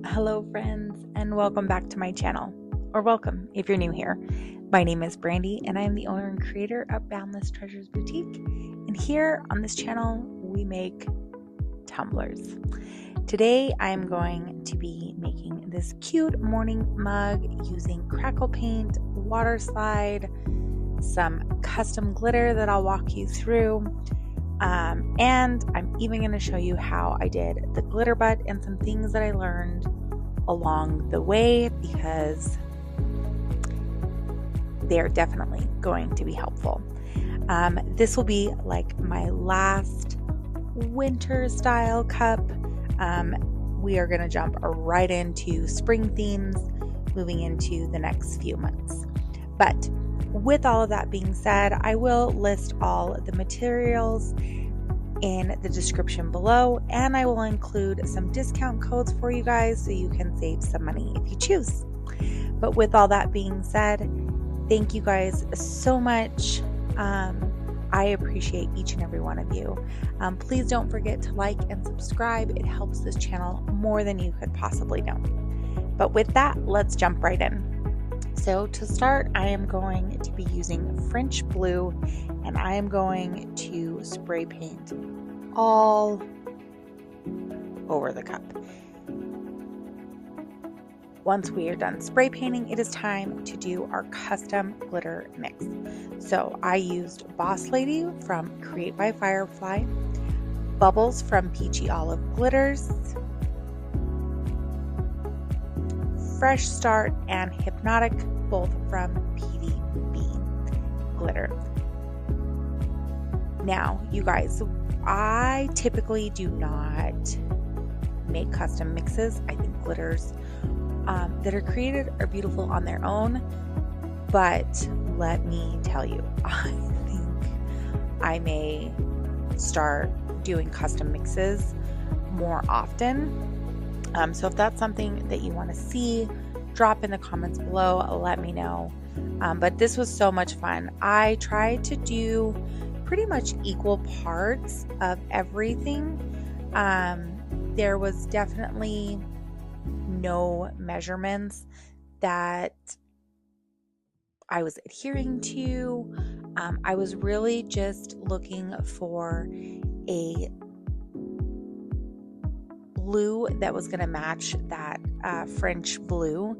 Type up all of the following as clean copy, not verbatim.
Hello friends, and welcome back to my channel, or welcome if you're new here. My name is Brandy and I am the owner and creator of Boundless Treasures Boutique, and here on this channel we make tumblers. Today I am going to be making this cute morning mug using crackle paint, water slide, some custom glitter that I'll walk you through. And I'm even going to show you how I did the glitter butt and some things that I learned along the way, because they're definitely going to be helpful. This will be like my last winter style cup. We are going to jump right into spring themes moving into the next few months. But with all of that being said, I will list all the materials in the description below, and I will include some discount codes for you guys so you can save some money if you choose. But with all that being said, thank you guys so much. I appreciate each and every one of you. Please don't forget to like and subscribe. It helps this channel more than you could possibly know. But with that, let's jump right in. So to start, I am going to be using French blue, and I am going to spray paint all over the cup. Once we are done spray painting, it is time to do our custom glitter mix. So I used Bosslady from Create by Firefly, Bubbles from Peachy Olive Glitters, Fresh Start, and Hypnotic, both from PVB glitter. Now, you guys, I typically do not make custom mixes. I think glitters that are created are beautiful on their own, but let me tell you, I think I may start doing custom mixes more often. So if that's something that you want to see, drop in the comments below, let me know. But this was so much fun. I tried to do pretty much equal parts of everything. There was definitely no measurements that I was adhering to. I was really just looking for a blue that was going to match that French blue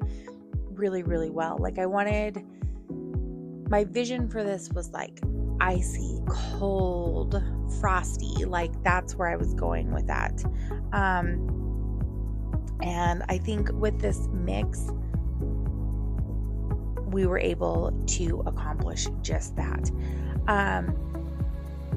really, really well. Like, I wanted, my vision for this was like icy, cold, frosty. Like, that's where I was going with that. And I think with this mix, we were able to accomplish just that.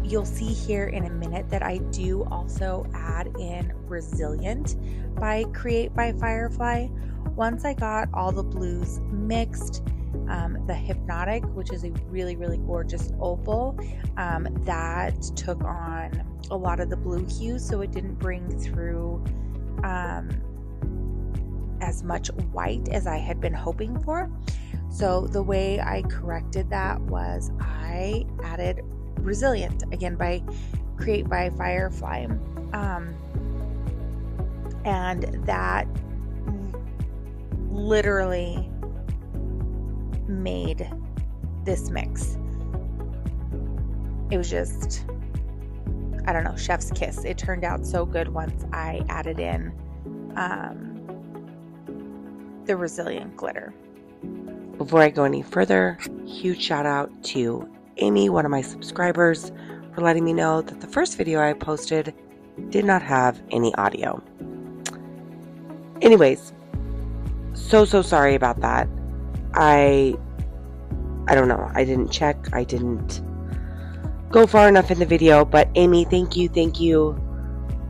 You'll see here in a minute that I do also add in Resilient by Create by Firefly. Once I got all the blues mixed, the Hypnotic, which is a really, really gorgeous opal, that took on a lot of the blue hues, so it didn't bring through as much white as I had been hoping for. So the way I corrected that was I added Resilient, again by Create by Firefly, and that literally made this mix. It was just, I don't know, chef's kiss. It turned out so good once I added in the Resilient glitter. Before I go any further, huge shout out to Amy, one of my subscribers, for letting me know that the first video I posted did not have any audio. Anyways, so sorry about that. I don't know. I didn't check. I didn't go far enough in the video, but Amy, thank you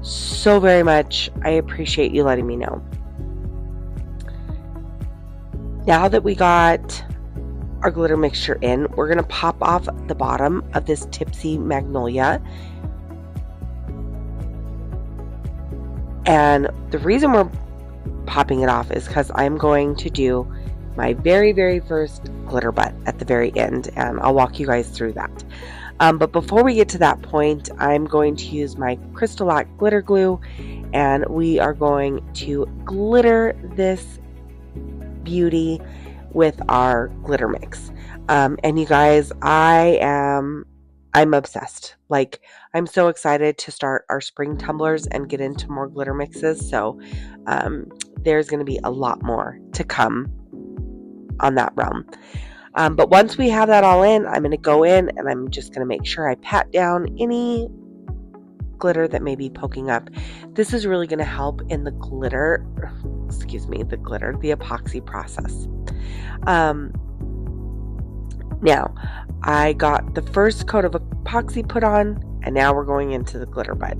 so very much. I appreciate you letting me know. Now that we got our glitter mixture in, we're going to pop off the bottom of this Tipsy Magnolia. And the reason we're popping it off is because I'm going to do my very, very first glitter butt at the very end, and I'll walk you guys through that. But before we get to that point, I'm going to use my Crystal Lock glitter glue and we are going to glitter this beauty with our glitter mix. And you guys, I'm obsessed. Like, I'm so excited to start our spring tumblers and get into more glitter mixes. So there's going to be a lot more to come on that realm. But once we have that all in, I'm going to go in and I'm just going to make sure I pat down any glitter that may be poking up. This is really going to help in the epoxy process. Now, I got the first coat of epoxy put on, and now we're going into the glitter bud.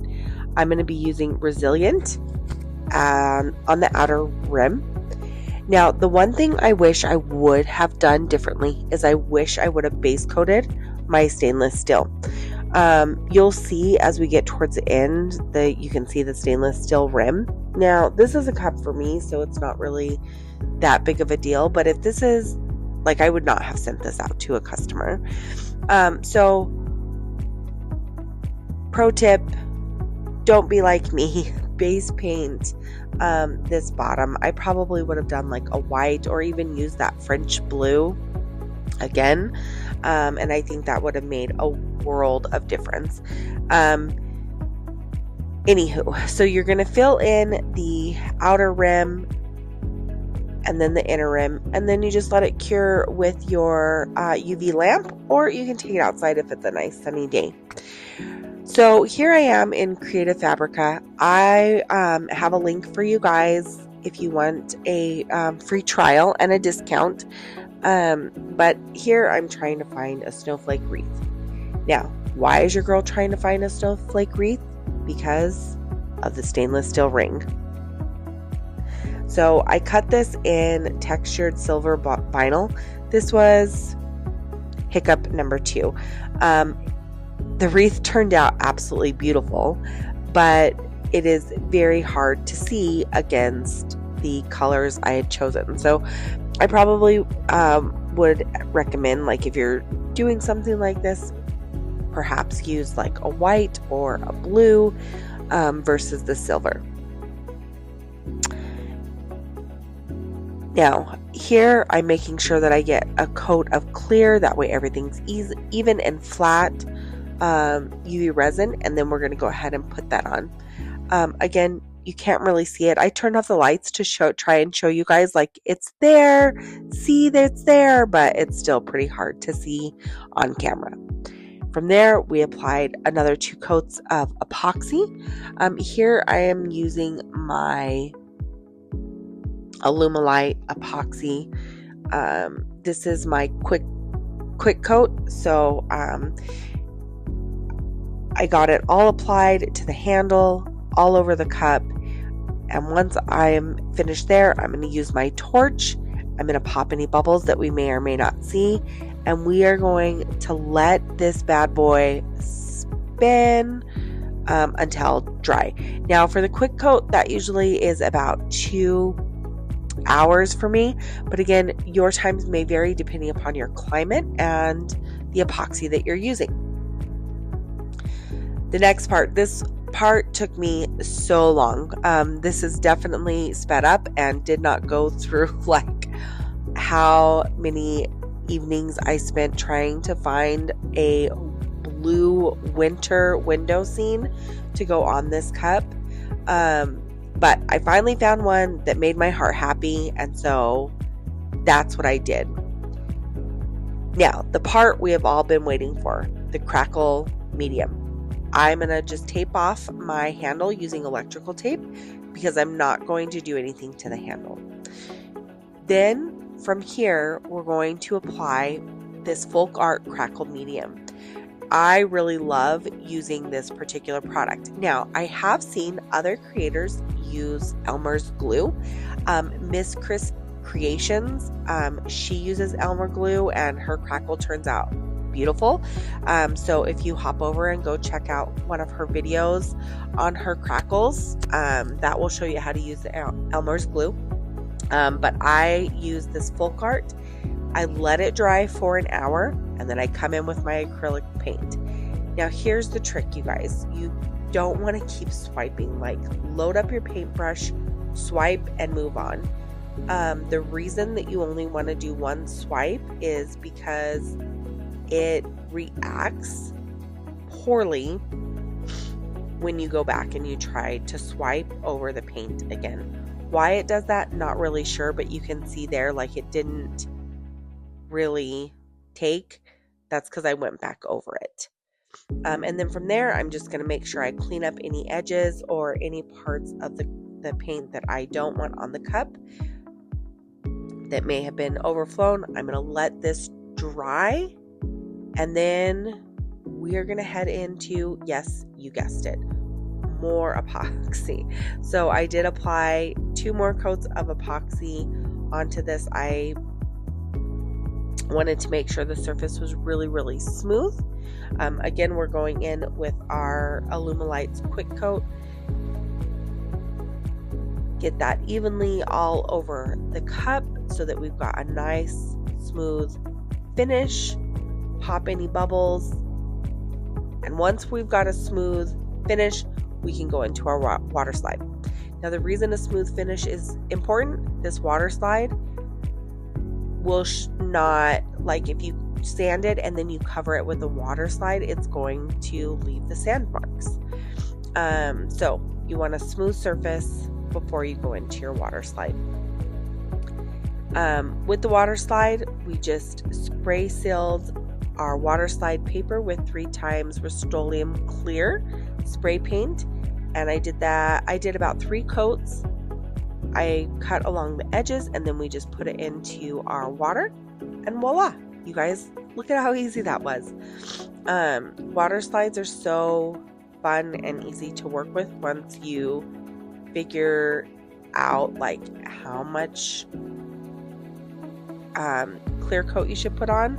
I'm going to be using Resilient on the outer rim. Now, the one thing I wish I would have done differently is I wish I would have base coated my stainless steel. You'll see as we get towards the end that you can see the stainless steel rim. Now, this is a cup for me, so it's not really that big of a deal, but if this is, like, I would not have sent this out to a customer. So pro tip, don't be like me, base paint this bottom. I probably would have done like a white or even used that French blue again. And I think that would have made a world of difference. Anywho, so you're going to fill in the outer rim and then the inner rim, and then you just let it cure with your UV lamp, or you can take it outside if it's a nice sunny day. So here I am in Creative Fabrica. I have a link for you guys if you want a free trial and a discount. But here I'm trying to find a snowflake wreath. Now, why is your girl trying to find a snowflake wreath? Because of the stainless steel ring. So I cut this in textured silver vinyl. This was hiccup number 2. The wreath turned out absolutely beautiful, but it is very hard to see against the colors I had chosen. So I probably would recommend, like, if you're doing something like this, perhaps use like a white or a blue versus the silver. Now, here I'm making sure that I get a coat of clear, that way everything's even and flat UV resin, and then we're going to go ahead and put that on. Again, you can't really see it. I turned off the lights to try and show you guys, like, it's there, see that it's there, but it's still pretty hard to see on camera. From there, we applied another 2 coats of epoxy. Here I am using my Alumilite epoxy. This is my quick coat, so I got it all applied to the handle, all over the cup, and once I'm finished there, I'm going to use my torch. I'm going to pop any bubbles that we may or may not see, and we are going to let this bad boy spin until dry. Now, for the quick coat, that usually is about 2 hours for me, but again, your times may vary depending upon your climate and the epoxy that you're using. The next part, this part took me so long. This is definitely sped up and did not go through like how many evenings I spent trying to find a blue winter window scene to go on this cup. But I finally found one that made my heart happy, and so that's what I did. Now, the part we have all been waiting for, the crackle medium. I'm going to just tape off my handle using electrical tape because I'm not going to do anything to the handle. Then from here, we're going to apply this folk art crackle medium. I really love using this particular product. Now, I have seen other creators use Elmer's glue. Miss Chris Creations, she uses Elmer glue and her crackle turns out beautiful. So if you hop over and go check out one of her videos on her crackles, that will show you how to use the Elmer's glue. But I use this folk art. I let it dry for an hour, and then I come in with my acrylic paint. Now here's the trick, you guys. You don't want to keep swiping. Like, load up your paintbrush, swipe, and move on. The reason that you only want to do one swipe is because it reacts poorly when you go back and you try to swipe over the paint again. Why it does that, not really sure, but you can see there, like, it didn't really take. That's because I went back over it. And then from there, I'm just going to make sure I clean up any edges or any parts of the paint that I don't want on the cup that may have been overflown. I'm going to let this dry, and then we are going to head into, yes, you guessed it, more epoxy. So I did apply 2 more coats of epoxy onto this. I wanted to make sure the surface was really, really smooth. Again, we're going in with our Alumilites Quick Coat. Get that evenly all over the cup so that we've got a nice, smooth finish. Pop any bubbles. And once we've got a smooth finish, we can go into our water slide. Now, the reason a smooth finish is important, this water slide will not, like, if you sand it and then you cover it with a water slide, it's going to leave the sand marks. So you want a smooth surface before you go into your water slide. With the water slide, we just spray sealed our water slide paper with 3 times Rust-Oleum clear spray paint, and I did about 3 coats. I cut along the edges, and then we just put it into our water, and voila, you guys, look at how easy that was. Water slides are so fun and easy to work with once you figure out, like, how much clear coat you should put on.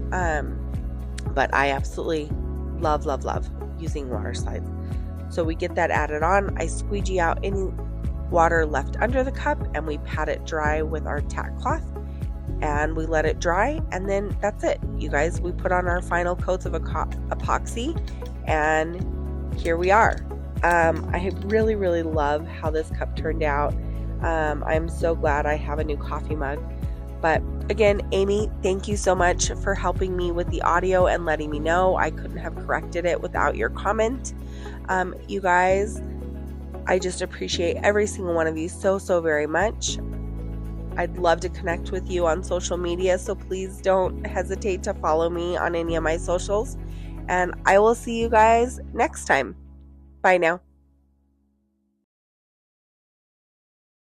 But I absolutely love using water slides. So we get that added on. I squeegee out any water left under the cup, and we pat it dry with our tack cloth, and we let it dry, and then that's it, you guys. We put on our final coats of epoxy, and here we are. I really love how this cup turned out. I'm so glad I have a new coffee mug. But again, Amy, thank you so much for helping me with the audio and letting me know. I couldn't have corrected it without your comment. You guys, I just appreciate every single one of you so very much. I'd love to connect with you on social media, so please don't hesitate to follow me on any of my socials. And I will see you guys next time. Bye now.